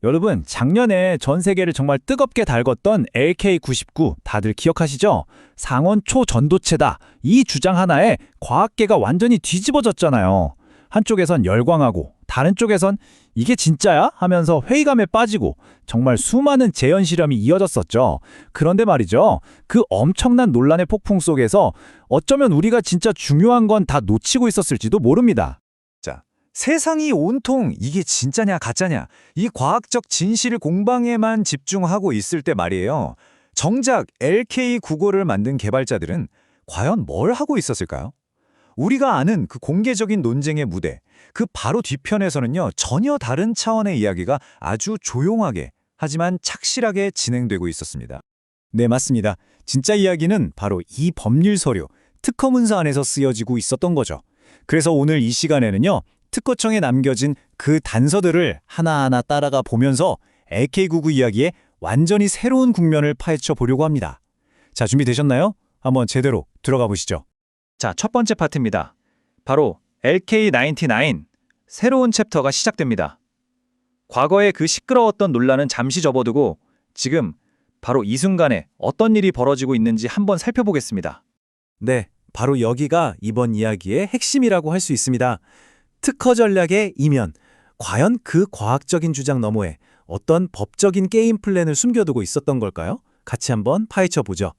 여러분, 작년에 전 세계를 정말 뜨겁게 달궜던 LK99 다들 기억하시죠? 상온 초전도체다. 이 주장 하나에 과학계가 완전히 뒤집어졌잖아요. 한쪽에선 열광하고 다른 쪽에선 이게 진짜야? 하면서 회의감에 빠지고 정말 수많은 재현 실험이 이어졌었죠. 그런데 말이죠. 그 엄청난 논란의 폭풍 속에서 어쩌면 우리가 진짜 중요한 건 다 놓치고 있었을지도 모릅니다. 자, 세상이 온통 이게 진짜냐 가짜냐 이 과학적 진실 공방에만 집중하고 있을 때 말이에요. 정작 LK95를 만든 개발자들은 과연 뭘 하고 있었을까요? 우리가 아는 그 공개적인 논쟁의 무대, 그 바로 뒤편에서는요, 전혀 다른 차원의 이야기가 아주 조용하게 하지만 착실하게 진행되고 있었습니다. 네, 맞습니다. 진짜 이야기는 바로 이 법률 서류, 특허 문서 안에서 쓰여지고 있었던 거죠. 그래서 오늘 이 시간에는요, 특허청에 남겨진 그 단서들을 하나하나 따라가 보면서 LK99 이야기의 완전히 새로운 국면을 파헤쳐 보려고 합니다. 자, 준비되셨나요? 한번 제대로 들어가 보시죠. 자, 첫 번째 파트입니다. 바로 LK99, 새로운 챕터가 시작됩니다. 과거의 그 시끄러웠던 논란은 잠시 접어두고 지금 바로 이 순간에 어떤 일이 벌어지고 있는지 한번 살펴보겠습니다. 네, 바로 여기가 이번 이야기의 핵심이라고 할 수 있습니다. 특허 전략의 이면, 과연 그 과학적인 주장 너머에 어떤 법적인 게임 플랜을 숨겨두고 있었던 걸까요? 같이 한번 파헤쳐 보죠.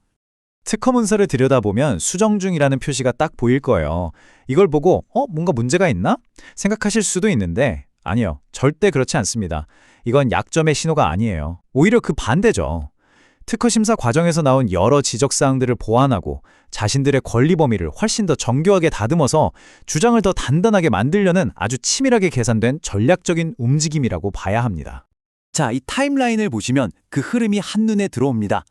특허 문서를 들여다보면 수정 중이라는 표시가 딱 보일 거예요. 이걸 보고 뭔가 문제가 있나? 생각하실 수도 있는데 아니요, 절대 그렇지 않습니다. 이건 약점의 신호가 아니에요. 오히려 그 반대죠. 특허 심사 과정에서 나온 여러 지적사항들을 보완하고 자신들의 권리 범위를 훨씬 더 정교하게 다듬어서 주장을 더 단단하게 만들려는 아주 치밀하게 계산된 전략적인 움직임이라고 봐야 합니다. 자, 이 타임라인을 보시면 그 흐름이 한눈에 들어옵니다.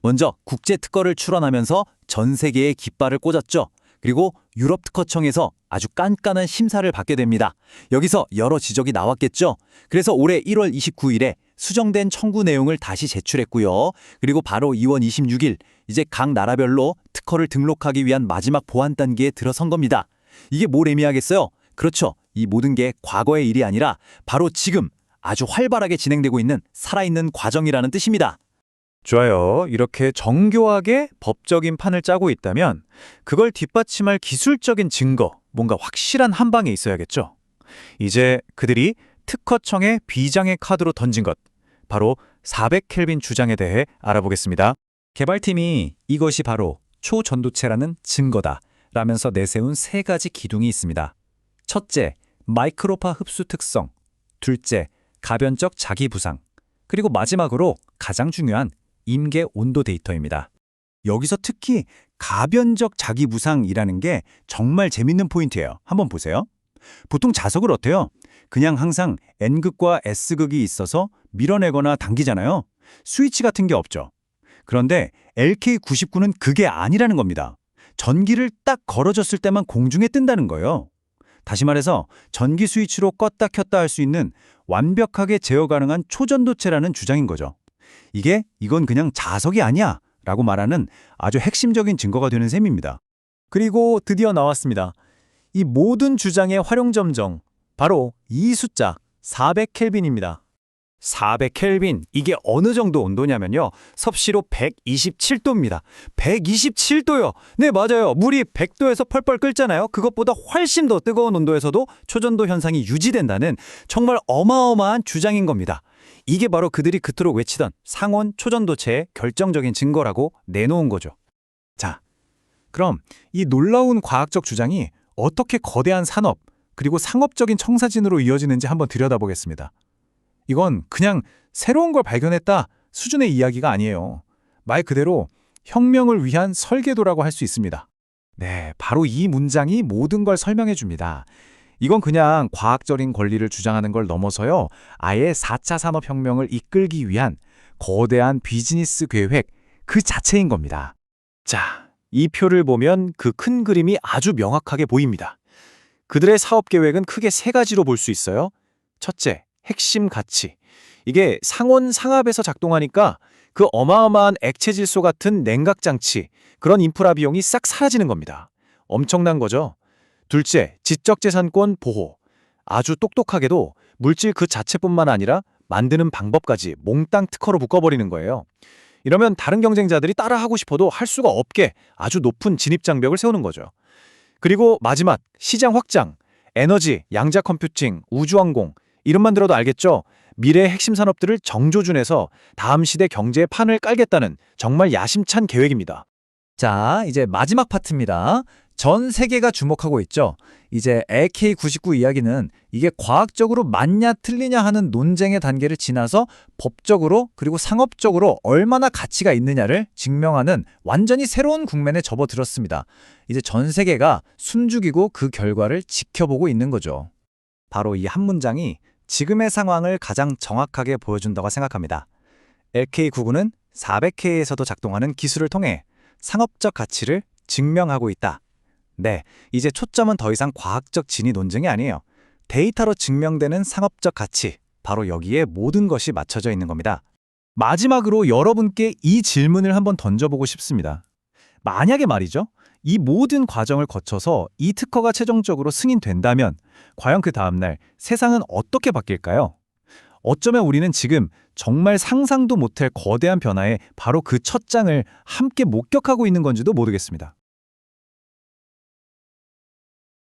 먼저 국제 특허를 출원하면서 전 세계에 깃발을 꽂았죠. 그리고 유럽 특허청에서 아주 깐깐한 심사를 받게 됩니다. 여기서 여러 지적이 나왔겠죠. 그래서 올해 1월 29일에 수정된 청구 내용을 다시 제출했고요. 그리고 바로 2월 26일 이제 각 나라별로 특허를 등록하기 위한 마지막 보완 단계에 들어선 겁니다. 이게 뭘 의미하겠어요? 그렇죠. 이 모든 게 과거의 일이 아니라 바로 지금 아주 활발하게 진행되고 있는 살아있는 과정이라는 뜻입니다. 좋아요. 이렇게 정교하게 법적인 판을 짜고 있다면 그걸 뒷받침할 기술적인 증거, 뭔가 확실한 한 방에 있어야겠죠. 이제 그들이 특허청에 비장의 카드로 던진 것, 바로 400켈빈 주장에 대해 알아보겠습니다. 개발팀이 이것이 바로 초전도체라는 증거다 라면서 내세운 세 가지 기둥이 있습니다. 첫째, 마이크로파 흡수 특성. 둘째, 가변적 자기 부상. 그리고 마지막으로 가장 중요한 임계 온도 데이터입니다. 여기서 특히 가변적 자기 부상이라는 게 정말 재밌는 포인트예요. 한번 보세요. 보통 자석을 어때요? 그냥 항상 N극과 S극이 있어서 밀어내거나 당기잖아요. 스위치 같은 게 없죠. 그런데 LK99는 그게 아니라는 겁니다. 전기를 딱 걸어줬을 때만 공중에 뜬다는 거예요. 다시 말해서 전기 스위치로 껐다 켰다 할 수 있는 완벽하게 제어 가능한 초전도체라는 주장인 거죠. 이건 그냥 자석이 아니야 라고 말하는 아주 핵심적인 증거가 되는 셈입니다. 그리고 드디어 나왔습니다. 이 모든 주장의 활용점정, 바로 이 숫자 400켈빈입니다. 400켈빈, 이게 어느 정도 온도냐면요. 섭씨로 127도입니다. 127도요. 네, 맞아요. 물이 100도에서 펄펄 끓잖아요. 그것보다 훨씬 더 뜨거운 온도에서도 초전도 현상이 유지된다는 정말 어마어마한 주장인 겁니다. 이게 바로 그들이 그토록 외치던 상온 초전도체의 결정적인 증거라고 내놓은 거죠. 자, 그럼 이 놀라운 과학적 주장이 어떻게 거대한 산업, 그리고 상업적인 청사진으로 이어지는지 한번 들여다보겠습니다. 이건 그냥 새로운 걸 발견했다 수준의 이야기가 아니에요. 말 그대로 혁명을 위한 설계도라고 할 수 있습니다. 네, 바로 이 문장이 모든 걸 설명해 줍니다. 이건 그냥 과학적인 권리를 주장하는 걸 넘어서요. 아예 4차 산업혁명을 이끌기 위한 거대한 비즈니스 계획 그 자체인 겁니다. 자, 이 표를 보면 그 큰 그림이 아주 명확하게 보입니다. 그들의 사업 계획은 크게 세 가지로 볼 수 있어요. 첫째, 핵심 가치. 이게 상온 상압에서 작동하니까 그 어마어마한 액체 질소 같은 냉각 장치, 그런 인프라 비용이 싹 사라지는 겁니다. 엄청난 거죠. 둘째, 지적재산권 보호. 아주 똑똑하게도 물질 그 자체뿐만 아니라 만드는 방법까지 몽땅 특허로 묶어버리는 거예요. 이러면 다른 경쟁자들이 따라하고 싶어도 할 수가 없게 아주 높은 진입 장벽을 세우는 거죠. 그리고 마지막, 시장 확장. 에너지, 양자 컴퓨팅, 우주항공, 이름만 들어도 알겠죠? 미래의 핵심 산업들을 정조준해서 다음 시대 경제의 판을 깔겠다는 정말 야심찬 계획입니다. 자, 이제 마지막 파트입니다. 전 세계가 주목하고 있죠. 이제 LK99 이야기는 이게 과학적으로 맞냐 틀리냐 하는 논쟁의 단계를 지나서 법적으로 그리고 상업적으로 얼마나 가치가 있느냐를 증명하는 완전히 새로운 국면에 접어들었습니다. 이제 전 세계가 숨죽이고 그 결과를 지켜보고 있는 거죠. 바로 이 한 문장이 지금의 상황을 가장 정확하게 보여준다고 생각합니다. LK99는 400K에서도 작동하는 기술을 통해 상업적 가치를 증명하고 있다. 네, 이제 초점은 더 이상 과학적 진위 논쟁이 아니에요. 데이터로 증명되는 상업적 가치, 바로 여기에 모든 것이 맞춰져 있는 겁니다. 마지막으로 여러분께 이 질문을 한번 던져보고 싶습니다. 만약에 말이죠, 이 모든 과정을 거쳐서 이 특허가 최종적으로 승인된다면 과연 그 다음날 세상은 어떻게 바뀔까요? 어쩌면 우리는 지금 정말 상상도 못할 거대한 변화에 바로 그 첫 장을 함께 목격하고 있는 건지도 모르겠습니다.